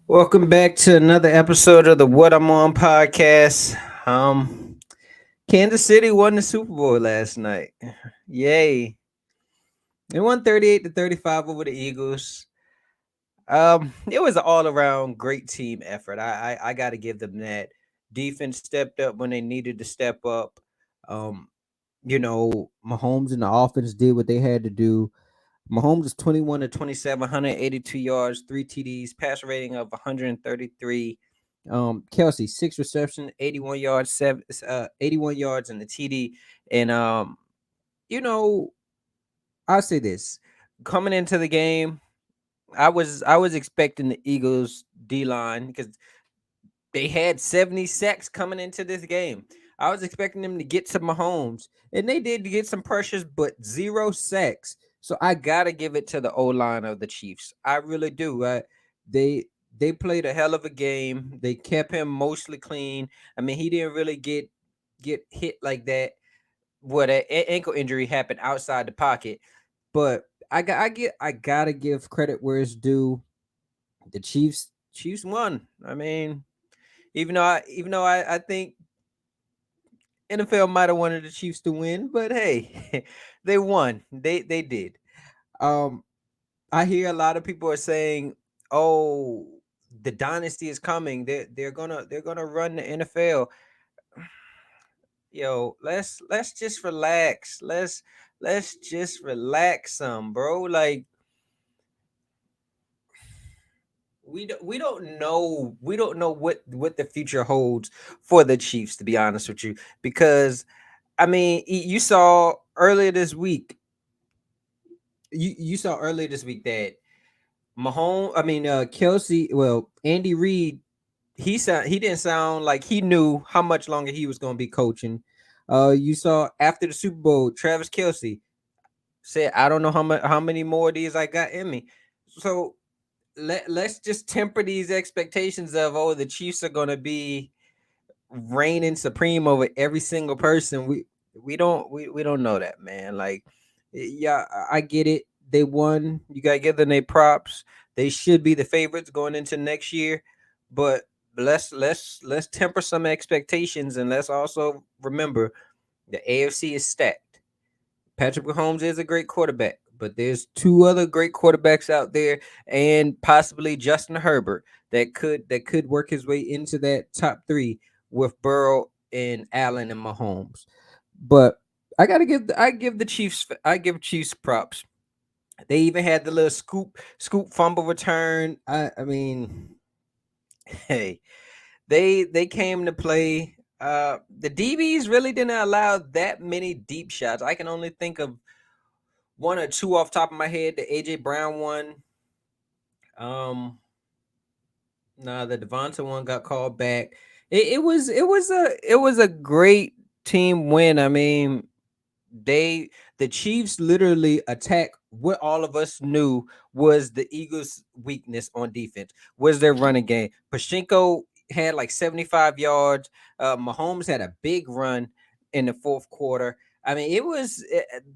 Welcome back to another episode of the What I'm On podcast. Kansas City won the Super Bowl last night. Yay. They won 38-35 over the Eagles. It was an all-around great team effort. I got to give them that. Defense stepped up when they needed to step up. Um, Mahomes and the offense did what they had to do. Mahomes is 21 to 27, 182 yards, 3 TDs, pass rating of 133. Kelsey, 6 reception, 81 yards, 81 yards in the TD. And you know, I'll say this. Coming into the game, I was expecting the Eagles D line because they had 70 sacks coming into this game. I was expecting them to get to Mahomes, and they did get some pressures, but 0 sacks. So I gotta give it to the O line of the Chiefs. I really do. They they played a hell of a game. They kept him mostly clean. I mean, he didn't really get hit like that. What an ankle injury happened outside the pocket, but I gotta give credit where it's due. The Chiefs won. I mean, even though I think NFL might have wanted the Chiefs to win, but hey, they won. They did. Um, I hear a lot of people are saying, "Oh, the dynasty is coming. They're gonna run the NFL." Yo, let's just relax. Let's just relax some, bro. Like we don't know what the future holds for the Chiefs, to be honest with you, because I mean, you saw earlier this week. You saw earlier this week that Kelsey. Well, Andy Reid. He didn't sound like he knew how much longer he was going to be coaching. You saw after the Super Bowl, Travis Kelsey said, "I don't know how many more of these I got in me." So let's just temper these expectations of, oh, the Chiefs are going to be reigning supreme over every single person. We don't know that, man. Like, yeah, I get it. They won. You gotta give them their props. They should be the favorites going into next year. But let's temper some expectations, and let's also remember the AFC is stacked. Patrick Mahomes is a great quarterback, but there's two other great quarterbacks out there, and possibly Justin Herbert that could work his way into that top three with Burrow and Allen and Mahomes. But I give Chiefs props. They even had the little scoop fumble return. I mean, hey, they came to play. The DBs really didn't allow that many deep shots. I can only think of one or two off top of my head. The AJ Brown one. Um, nah, the Devonta one got called back. It was a great team win. I mean, the Chiefs literally attacked what all of us knew was the Eagles' weakness on defense was their running game. Pashinko had like 75 yards. Mahomes had a big run in the fourth quarter. I mean,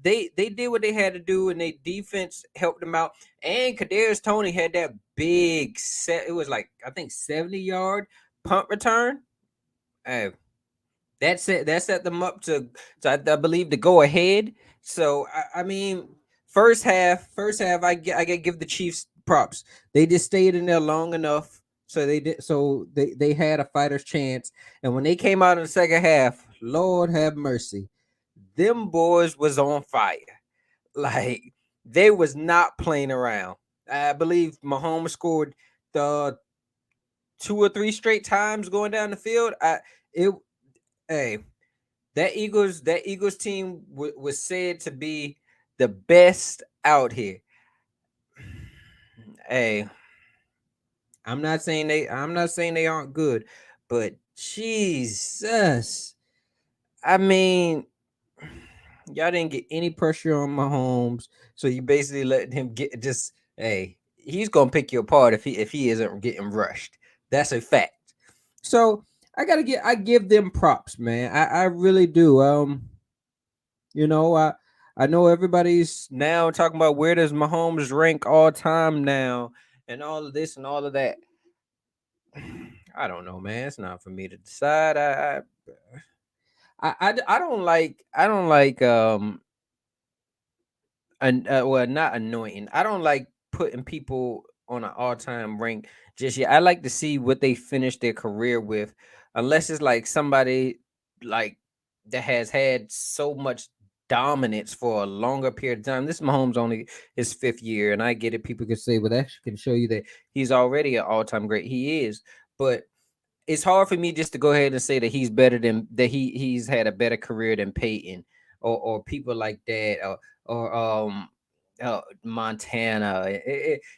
they did what they had to do, and their defense helped them out. And Kadarius Toney had that big set. It was like, I think, 70-yard punt return. Hey, that set them up to I believe to go ahead. So I mean, first half, I get give the Chiefs props. They just stayed in there long enough, so they had a fighter's chance. And when they came out in the second half, Lord have mercy, them boys was on fire. Like, they was not playing around. I believe Mahomes scored the two or three straight times going down the field. It hey, that Eagles team was said to be the best out here. Hey, I'm not saying they aren't good, but Jesus, I mean, y'all didn't get any pressure on Mahomes, so you basically let him get just, hey, he's gonna pick you apart if he isn't getting rushed. That's a fact. So I give them props, man. I really do. I know everybody's now talking about where does Mahomes rank all time now, and all of this and all of that. I don't know, man. It's not for me to decide. I don't like and well, not anointing. I don't like putting people on an all-time rank just yet. I like to see what they finish their career with, unless it's like somebody like that has had so much dominance for a longer period of time. This Mahomes only his fifth year, and I get it. People can say, well, that can show you that he's already an all-time great. He is, but it's hard for me just to go ahead and say that he's better than that he's had a better career than Peyton or people like that or Montana.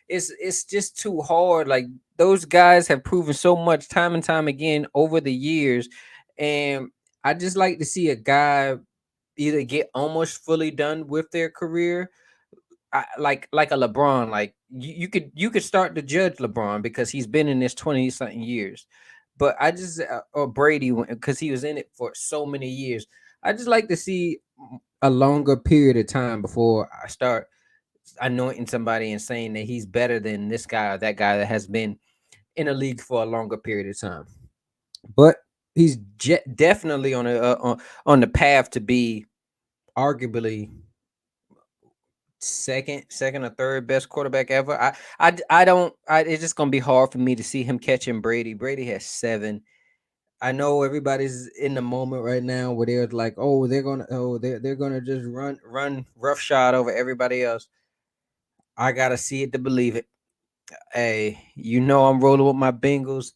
It's just too hard. Like those guys have proven so much time and time again over the years, and I just like to see a guy either get almost fully done with their career like a LeBron, like you could start to judge LeBron because he's been in this 20 something years. But I just or Brady because he was in it for so many years. I just like to see a longer period of time before I start anointing somebody and saying that he's better than this guy or that guy that has been in a league for a longer period of time. But he's definitely on the path to be arguably second or third best quarterback ever. I don't. It's just gonna be hard for me to see him catching Brady. Brady has 7. I know everybody's in the moment right now where they're like, oh, they're gonna just run roughshod over everybody else. I gotta see it to believe it. Hey, I'm rolling with my Bengals.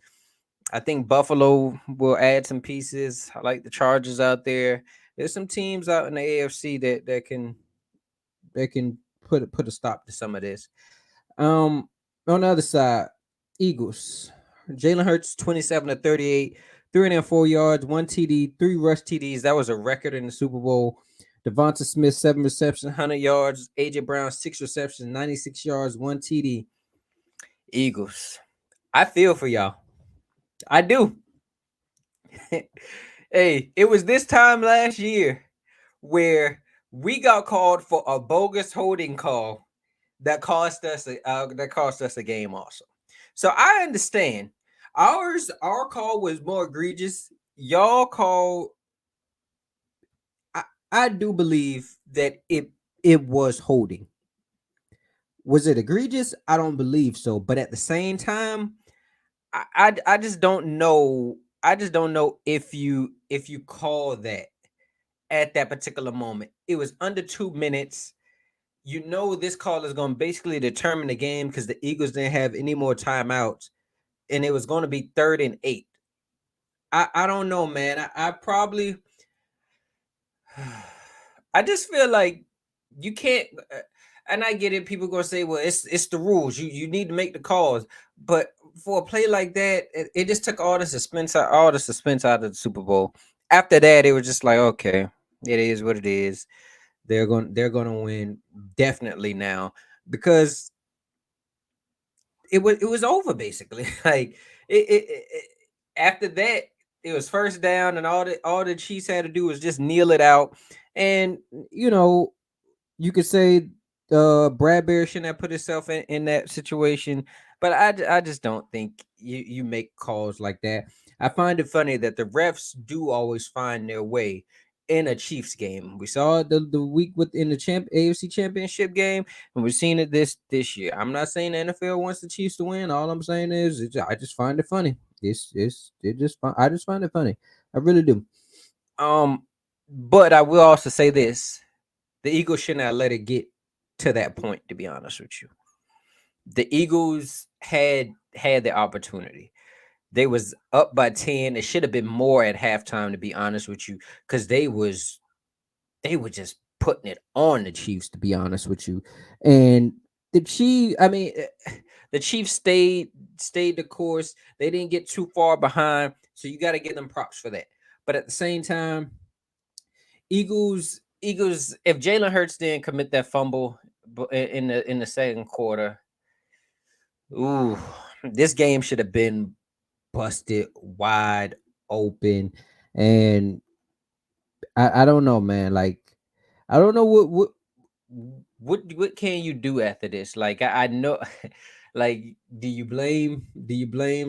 I think Buffalo will add some pieces. I like the Chargers out there. There's some teams out in the AFC that can put a stop to some of this. On the other side, Eagles. Jalen Hurts, 27 to 38, 304 yards, 1 TD, 3 rush TDs. That was a record in the Super Bowl. Devonta Smith, 7 receptions, 100 yards. AJ Brown, 6 receptions, 96 yards, 1 TD. Eagles. I feel for y'all. I do. Hey, it was this time last year where we got called for a bogus holding call that cost us a game also. So I understand. Our call was more egregious. Y'all call I do believe that it was holding. Was it egregious? I don't believe so. But at the same time, I just don't know. I just don't know if you call that at that particular moment. It was under 2 minutes. This call is going to basically determine the game because the Eagles didn't have any more timeouts, and it was going to be 3rd and 8. I don't know, man. I probably I just feel like you can't. And I get it. People gonna say, "Well, it's the rules. You need to make the calls." But for a play like that, it just took all the suspense out of the Super Bowl. After that, it was just like, okay, it is what it is. They're gonna win definitely now because it was over basically. Like it after that, it was first down, and all the Chiefs had to do was just kneel it out. And you know, you could say Bradbury shouldn't have put himself in that situation, but I just don't think you make calls like that. I find it funny that the refs do always find their way in a Chiefs game. We saw it the week within the AFC Championship game, and we've seen it this year. I'm not saying the NFL wants the Chiefs to win. All I'm saying is I just find it funny. I just find it funny. I really do. Um, but I will also say this: the Eagles should not let it get to that point. To be honest with you, the Eagles had the opportunity. They was up by 10. It should have been more at halftime. To be honest with you, because they were just putting it on the Chiefs. To be honest with you, and the Chiefs. I mean, the Chiefs stayed the course. They didn't get too far behind, so you got to give them props for that. But at the same time, Eagles. If Jalen Hurts didn't commit that fumble in the second quarter, ooh, this game should have been busted wide open. And I don't know, man. Like I don't know what can you do after this. Like I know Like, do you blame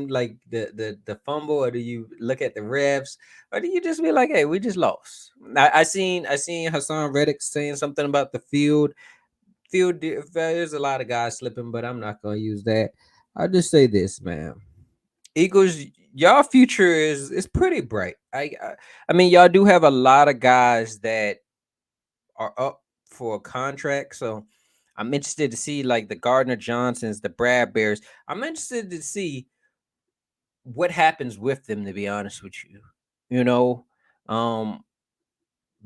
like the fumble, or do you look at the refs, or do you just be like, hey, we just lost? I seen Hassan Reddick saying something about the there's a lot of guys slipping, but I'm not gonna use that. I'll just say this, man. Eagles, y'all future is pretty bright. I mean, y'all do have a lot of guys that are up for a contract, so I'm interested to see like the Gardner Johnsons, the Bradberries. I'm interested to see what happens with them. To be honest with you, you know, um,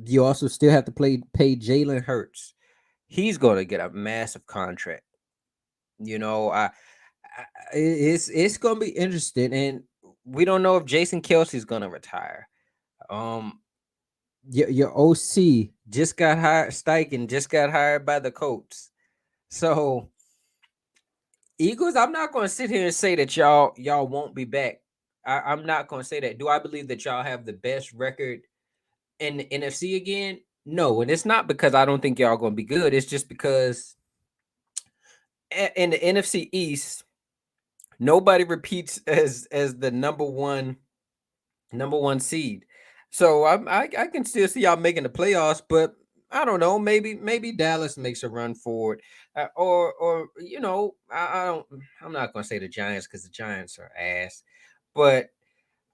you also still have to pay Jalen Hurts. He's going to get a massive contract. You know, it's going to be interesting, and we don't know if Jason Kelsey's going to retire. Um, your OC just got hired. Steichen just got hired by the Colts. So Eagles, I'm not going to sit here and say that y'all won't be back. I'm not going to say that. Do I believe that y'all have the best record in the NFC again? No, and it's not because I don't think y'all going to be good. It's just because in the NFC East, nobody repeats as the number one seed. So I can still see y'all making the playoffs, but I don't know. Maybe Dallas makes a run for it, or I don't. I'm not gonna say the Giants because the Giants are ass, but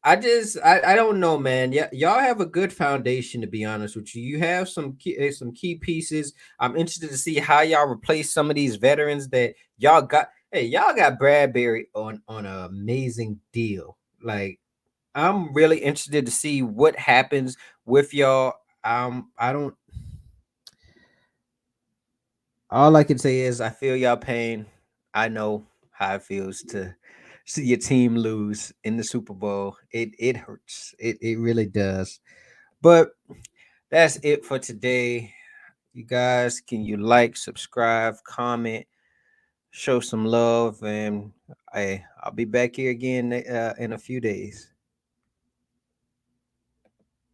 I don't know, man. Yeah, y'all have a good foundation, to be honest with you. You have some key pieces. I'm interested to see how y'all replace some of these veterans that y'all got. Hey, y'all got Bradbury on an amazing deal. Like, I'm really interested to see what happens with y'all. I don't. All I can say is I feel y'all pain. I know how it feels to see your team lose in the Super Bowl. It hurts. It really does. But that's it for today. You guys, can you like, subscribe, comment, show some love, and I'll be back here again in a few days.